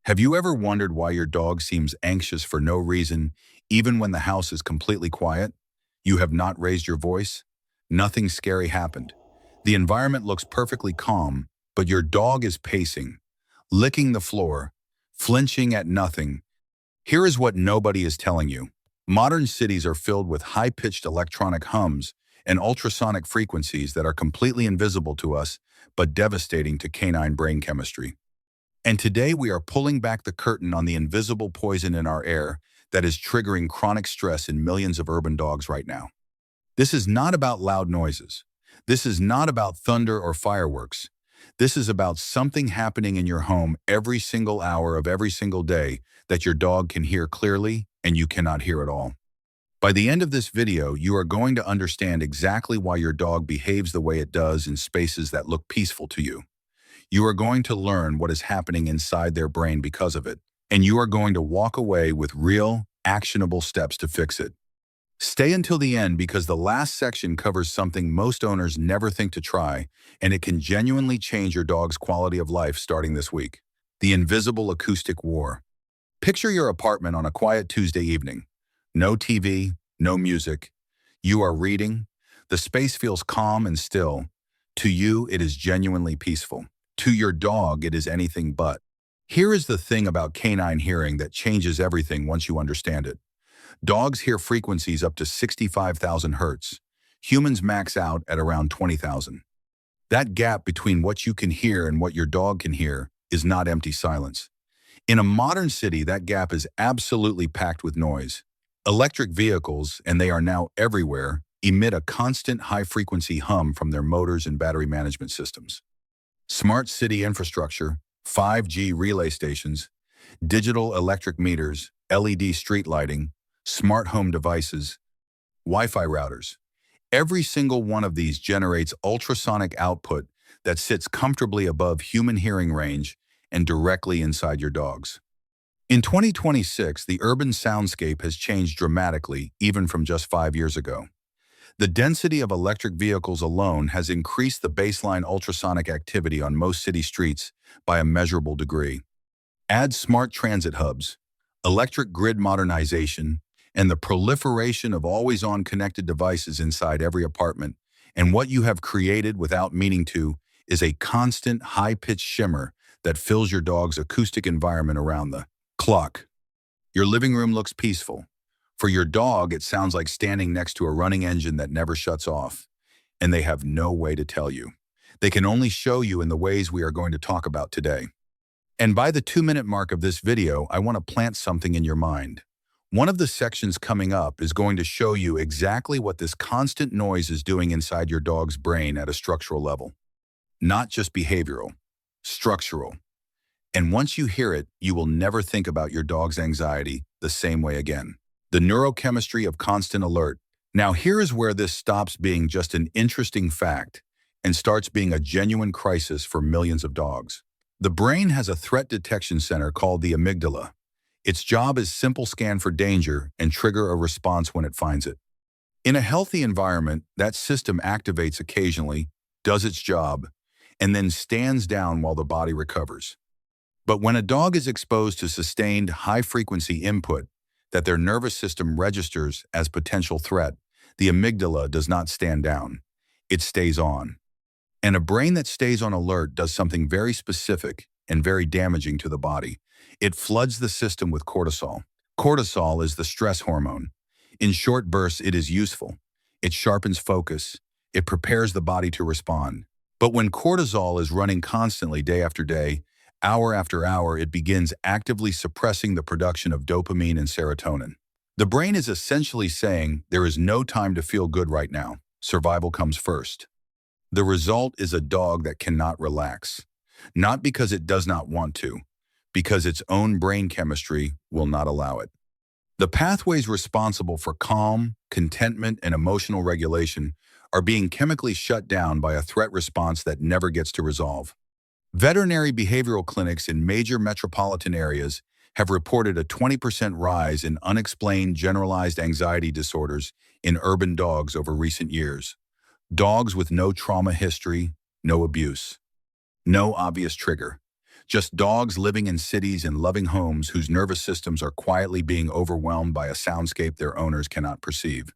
Have you ever wondered why your dog seems anxious for no reason, even when the house is completely quiet? You have not raised your voice? Nothing scary happened. The environment looks perfectly calm, but your dog is pacing, licking the floor, flinching at nothing. Here is what nobody is telling you. Modern cities are filled with high-pitched electronic hums and ultrasonic frequencies that are completely invisible to us, but devastating to canine brain chemistry. And today we are pulling back the curtain on the invisible poison in our air that is triggering chronic stress in millions of urban dogs right now. This is not about loud noises. This is not about thunder or fireworks. This is about something happening in your home every single hour of every single day that your dog can hear clearly and you cannot hear at all. By the end of this video, you are going to understand exactly why your dog behaves the way it does in spaces that look peaceful to you. You are going to learn what is happening inside their brain because of it, and you are going to walk away with real, actionable steps to fix it. Stay until the end because the last section covers something most owners never think to try, and it can genuinely change your dog's quality of life starting this week. The invisible acoustic war. Picture your apartment on a quiet Tuesday evening. No TV, no music. You are reading. The space feels calm and still. To you, it is genuinely peaceful. To your dog, it is anything but. Here is the thing about canine hearing that changes everything once you understand it. Dogs hear frequencies up to 65,000 hertz. Humans max out at around 20,000. That gap between what you can hear and what your dog can hear is not empty silence. In a modern city, that gap is absolutely packed with noise. Electric vehicles, and they are now everywhere, emit a constant high-frequency hum from their motors and battery management systems. Smart city infrastructure, 5G relay stations, digital electric meters, LED street lighting, smart home devices, Wi-Fi routers. Every single one of these generates ultrasonic output that sits comfortably above human hearing range and directly inside your dogs. In 2026, the urban soundscape has changed dramatically, even from just 5 years ago. The density of electric vehicles alone has increased the baseline ultrasonic activity on most city streets by a measurable degree. Add smart transit hubs, electric grid modernization, and the proliferation of always-on connected devices inside every apartment, and what you have created without meaning to is a constant high-pitched shimmer that fills your dog's acoustic environment around the clock. Your living room looks peaceful. For your dog, it sounds like standing next to a running engine that never shuts off, and they have no way to tell you. They can only show you in the ways we are going to talk about today. And by the 2-minute mark of this video, I want to plant something in your mind. One of the sections coming up is going to show you exactly what this constant noise is doing inside your dog's brain at a structural level. Not just behavioral, structural. And once you hear it, you will never think about your dog's anxiety the same way again. The neurochemistry of constant alert. Now here is where this stops being just an interesting fact and starts being a genuine crisis for millions of dogs. The brain has a threat detection center called the amygdala. Its job is simple scan for danger and trigger a response when it finds it. In a healthy environment, that system activates occasionally, does its job, and then stands down while the body recovers. But when a dog is exposed to sustained high-frequency input that their nervous system registers as potential threat, the amygdala does not stand down. It stays on. And a brain that stays on alert does something very specific and very damaging to the body. It floods the system with cortisol. Cortisol is the stress hormone. In short bursts, it is useful. It sharpens focus. It prepares the body to respond. But when cortisol is running constantly day after day, hour after hour, it begins actively suppressing the production of dopamine and serotonin. The brain is essentially saying, there is no time to feel good right now. Survival comes first. The result is a dog that cannot relax. Not because it does not want to, because its own brain chemistry will not allow it. The pathways responsible for calm, contentment, and emotional regulation are being chemically shut down by a threat response that never gets to resolve. Veterinary behavioral clinics in major metropolitan areas have reported a 20% rise in unexplained generalized anxiety disorders in urban dogs over recent years. Dogs with no trauma history, no abuse, no obvious trigger. Just dogs living in cities and loving homes whose nervous systems are quietly being overwhelmed by a soundscape their owners cannot perceive.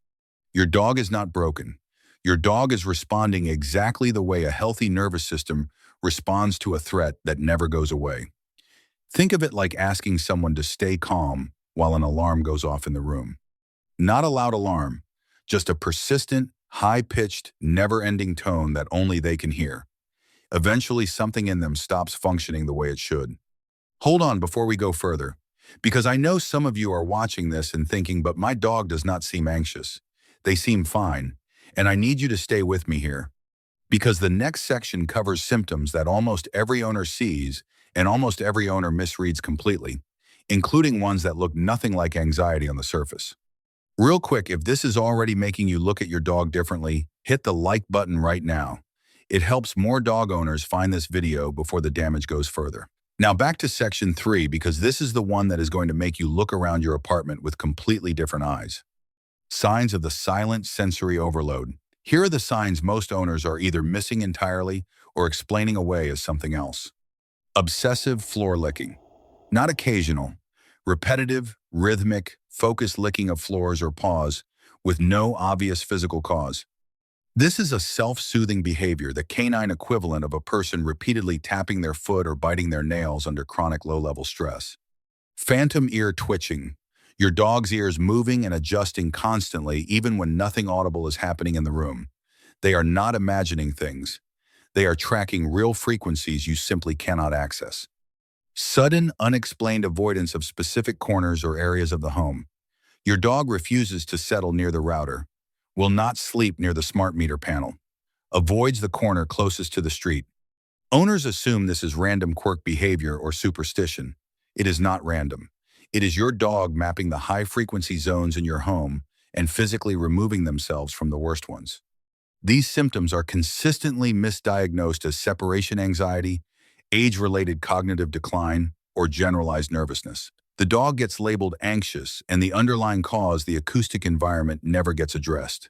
Your dog is not broken. Your dog is responding exactly the way a healthy nervous system responds to a threat that never goes away. Think of it like asking someone to stay calm while an alarm goes off in the room. Not a loud alarm, just a persistent, high-pitched, never-ending tone that only they can hear. Eventually, something in them stops functioning the way it should. Hold on before we go further, because I know some of you are watching this and thinking, but my dog does not seem anxious. They seem fine, and I need you to stay with me here, because the next section covers symptoms that almost every owner sees and almost every owner misreads completely, including ones that look nothing like anxiety on the surface. Real quick, if this is already making you look at your dog differently, hit the like button right now. It helps more dog owners find this video before the damage goes further. Now back to section 3, because this is the one that is going to make you look around your apartment with completely different eyes. Signs of the silent sensory overload. Here are the signs most owners are either missing entirely or explaining away as something else. Obsessive floor licking. Not occasional. Repetitive, rhythmic, focused licking of floors or paws with no obvious physical cause. This is a self-soothing behavior, the canine equivalent of a person repeatedly tapping their foot or biting their nails under chronic low-level stress. Phantom ear twitching. Your dog's ears moving and adjusting constantly even when nothing audible is happening in the room. They are not imagining things. They are tracking real frequencies you simply cannot access. Sudden, unexplained avoidance of specific corners or areas of the home. Your dog refuses to settle near the router, will not sleep near the smart meter panel, avoids the corner closest to the street. Owners assume this is random quirk behavior or superstition. It is not random. It is your dog mapping the high-frequency zones in your home and physically removing themselves from the worst ones. These symptoms are consistently misdiagnosed as separation anxiety, age-related cognitive decline, or generalized nervousness. The dog gets labeled anxious, and the underlying cause, the acoustic environment, never gets addressed.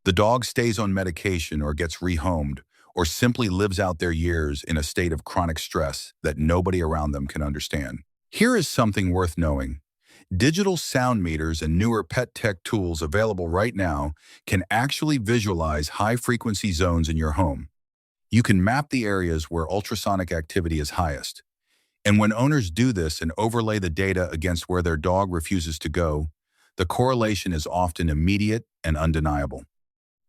The dog stays on medication or gets rehomed, or simply lives out their years in a state of chronic stress that nobody around them can understand. Here is something worth knowing. Digital sound meters and newer pet tech tools available right now can actually visualize high-frequency zones in your home. You can map the areas where ultrasonic activity is highest. And when owners do this and overlay the data against where their dog refuses to go, the correlation is often immediate and undeniable.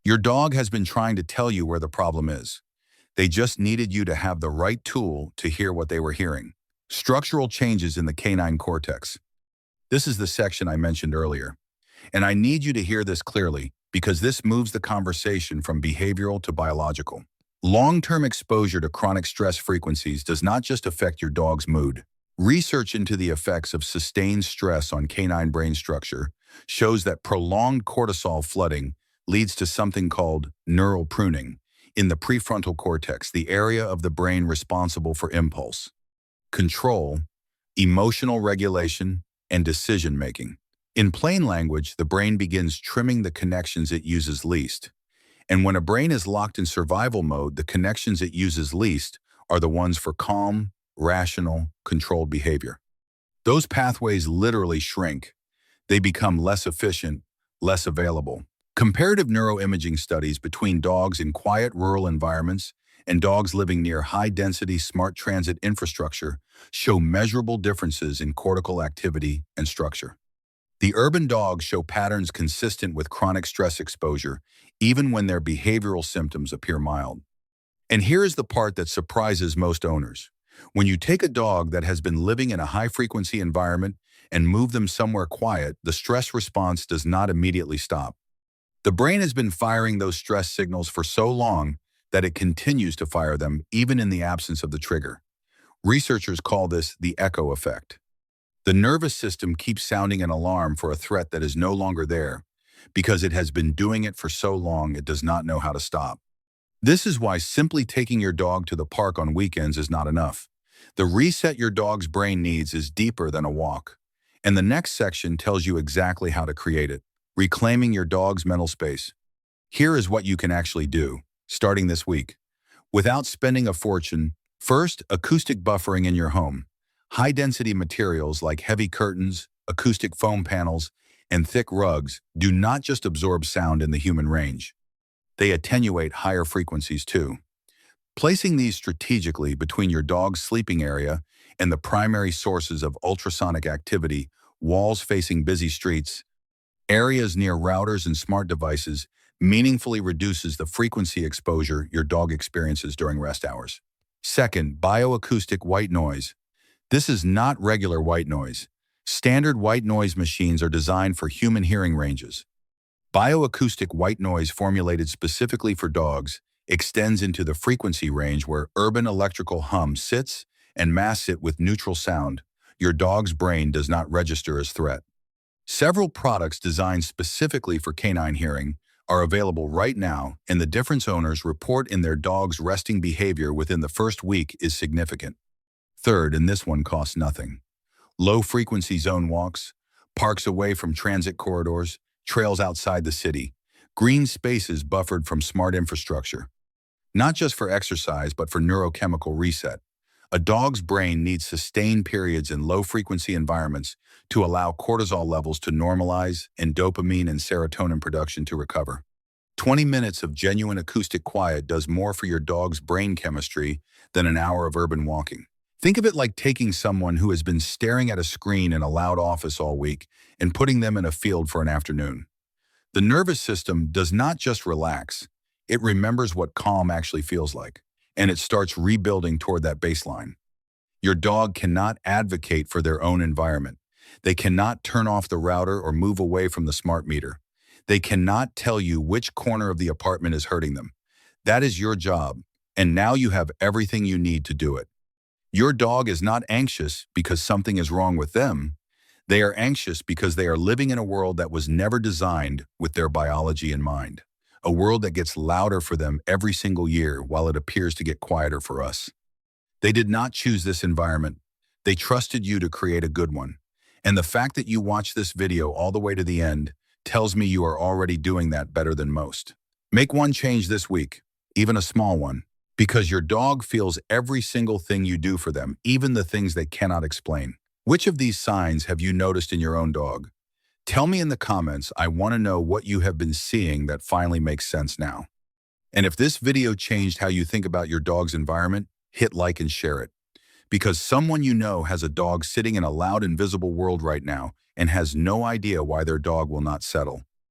Your dog has been trying to tell you where the problem is. They just needed you to have the right tool to hear what they were hearing. Structural changes in the canine cortex. This is the section I mentioned earlier. And I need you to hear this clearly, because this moves the conversation from behavioral to biological. Long-term exposure to chronic stress frequencies does not just affect your dog's mood. Research into the effects of sustained stress on canine brain structure shows that prolonged cortisol flooding leads to something called neural pruning in the prefrontal cortex, the area of the brain responsible for impulse, control, emotional regulation, and decision-making. In plain language, the brain begins trimming the connections it uses least. And when a brain is locked in survival mode, the connections it uses least are the ones for calm, rational, controlled behavior. Those pathways literally shrink. They become less efficient, less available. Comparative neuroimaging studies between dogs in quiet rural environments and dogs living near high-density smart transit infrastructure show measurable differences in cortical activity and structure. The urban dogs show patterns consistent with chronic stress exposure, even when their behavioral symptoms appear mild. And here is the part that surprises most owners. When you take a dog that has been living in a high-frequency environment and move them somewhere quiet, the stress response does not immediately stop. The brain has been firing those stress signals for so long that it continues to fire them even in the absence of the trigger. Researchers call this the echo effect. The nervous system keeps sounding an alarm for a threat that is no longer there because it has been doing it for so long it does not know how to stop. This is why simply taking your dog to the park on weekends is not enough. The reset your dog's brain needs is deeper than a walk. And the next section tells you exactly how to create it. Reclaiming your dog's mental space. Here is what you can actually do, starting this week. Without spending a fortune, First, acoustic buffering in your home. High-density materials like heavy curtains, acoustic foam panels, and thick rugs do not just absorb sound in the human range. They attenuate higher frequencies too. Placing these strategically between your dog's sleeping area and the primary sources of ultrasonic activity, walls facing busy streets, areas near routers and smart devices, meaningfully reduces the frequency exposure your dog experiences during rest hours. Second, bioacoustic white noise. This is not regular white noise. Standard white noise machines are designed for human hearing ranges. Bioacoustic white noise formulated specifically for dogs extends into the frequency range where urban electrical hum sits and masks it with neutral sound. Your dog's brain does not register as threat. Several products designed specifically for canine hearing are available right now, and the difference owners report in their dog's resting behavior within the first week is significant. Third, and this one costs nothing. Low-frequency zone walks, parks away from transit corridors, trails outside the city, green spaces buffered from smart infrastructure. Not just for exercise, but for neurochemical reset. A dog's brain needs sustained periods in low-frequency environments to allow cortisol levels to normalize and dopamine and serotonin production to recover. 20 minutes of genuine acoustic quiet does more for your dog's brain chemistry than an hour of urban walking. Think of it like taking someone who has been staring at a screen in a loud office all week and putting them in a field for an afternoon. The nervous system does not just relax, it remembers what calm actually feels like, and it starts rebuilding toward that baseline. Your dog cannot advocate for their own environment. They cannot turn off the router or move away from the smart meter. They cannot tell you which corner of the apartment is hurting them. That is your job, and now you have everything you need to do it. Your dog is not anxious because something is wrong with them. They are anxious because they are living in a world that was never designed with their biology in mind. A world that gets louder for them every single year while it appears to get quieter for us. They did not choose this environment. They trusted you to create a good one. And the fact that you watched this video all the way to the end tells me you are already doing that better than most. Make one change this week, even a small one, because your dog feels every single thing you do for them, even the things they cannot explain. Which of these signs have you noticed in your own dog? Tell me in the comments. I want to know what you have been seeing that finally makes sense now. And if this video changed how you think about your dog's environment, hit like and share it. Because someone you know has a dog sitting in a loud, invisible world right now and has no idea why their dog will not settle.